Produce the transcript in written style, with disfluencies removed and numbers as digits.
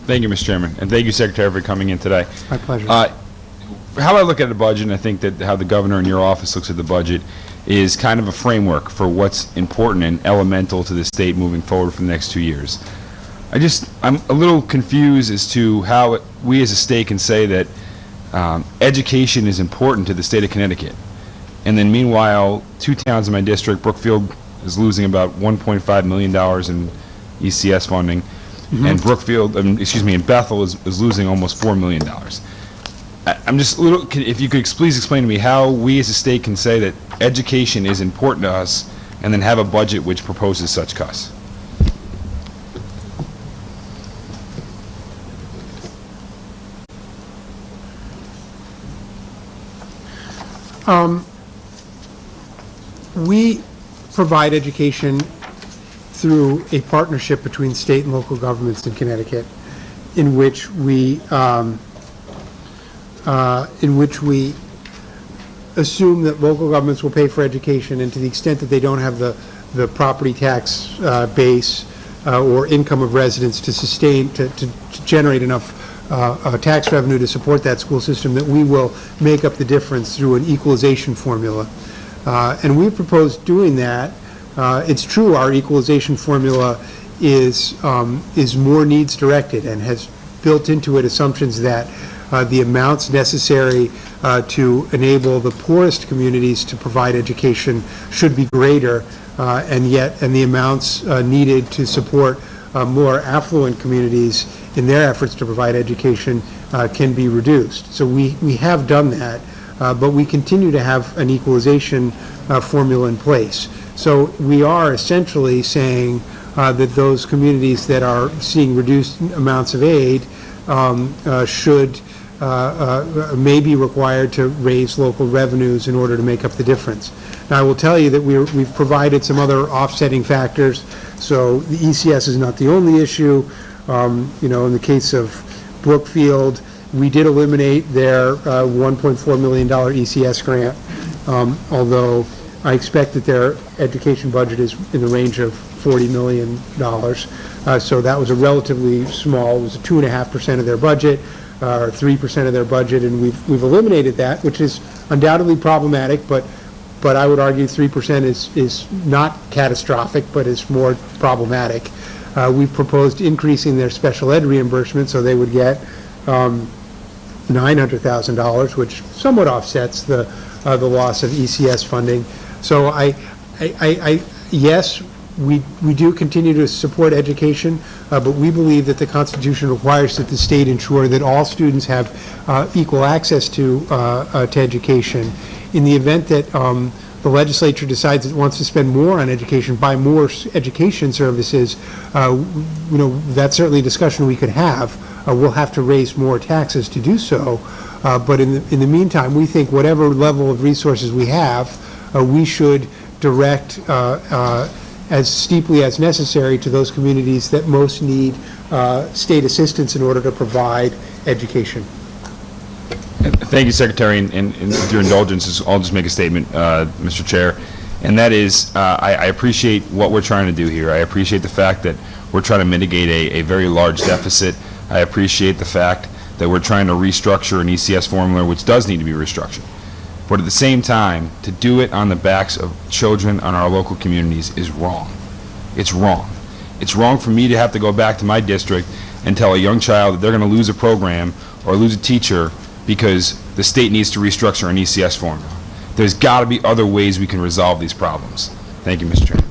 Thank you, Mr. Chairman, and thank you, Secretary, for coming in today. My pleasure. How I look at the budget, and I think that how the governor in your office looks at the budget, is kind of a framework for what's important and elemental to the state moving forward for the next 2 years. I'm a little confused as to how we as a state can say that education is important to the state of Connecticut. And then meanwhile, 2 towns in my district, Brookfield is losing about $1.5 million in ECS funding, and and Bethel is losing almost $4 million. I'm just a little, if you could please explain to me how we as a state can say that education is important to us and then have a budget which proposes such cuts. We provide education through a partnership between state and local governments in Connecticut, in which we assume that local governments will pay for education, and to the extent that they don't have the property tax base or income of residents to sustain, to generate enough tax revenue to support that school system, that we will make up the difference through an equalization formula. And we proposed doing that. It's true, our equalization formula is more needs directed and has built into it assumptions that the amounts necessary to enable the poorest communities to provide education should be greater, and the amounts needed to support more affluent communities in their efforts to provide education can be reduced. So we have done that, but we continue to have an equalization formula in place. So we are essentially saying that those communities that are seeing reduced amounts of aid may be required to raise local revenues in order to make up the difference. Now, I will tell you that we've provided some other offsetting factors. So the ECS is not the only issue. In the case of Brookfield, we did eliminate their $1.4 million ECS grant, although I expect that their education budget is in the range of $40 million. So that was a relatively small, it was 2.5% of their budget, or 3% of their budget, and we've eliminated that, which is undoubtedly problematic, but I would argue 3% is not catastrophic, but is more problematic. We've proposed increasing their special ed reimbursement so they would get $900,000, which somewhat offsets the loss of ECS funding. So yes, we do continue to support education, but we believe that the Constitution requires that the state ensure that all students have equal access to education. In the event that the legislature decides it wants to spend more on education, buy more education services, that's certainly a discussion we could have. We'll have to raise more taxes to do so. But in the meantime, we think whatever level of resources we have, we should direct as steeply as necessary to those communities that most need state assistance in order to provide education. Thank you, Secretary, and with your indulgence, I'll just make a statement, Mr. Chair, and that is I appreciate what we're trying to do here. I appreciate the fact that we're trying to mitigate a very large deficit. I appreciate the fact that we're trying to restructure an ECS formula, which does need to be restructured. But at the same time, to do it on the backs of children on our local communities is wrong. It's wrong. It's wrong for me to have to go back to my district and tell a young child that they're going to lose a program or lose a teacher because the state needs to restructure an ECS formula. There's got to be other ways we can resolve these problems. Thank you, Mr. Chairman.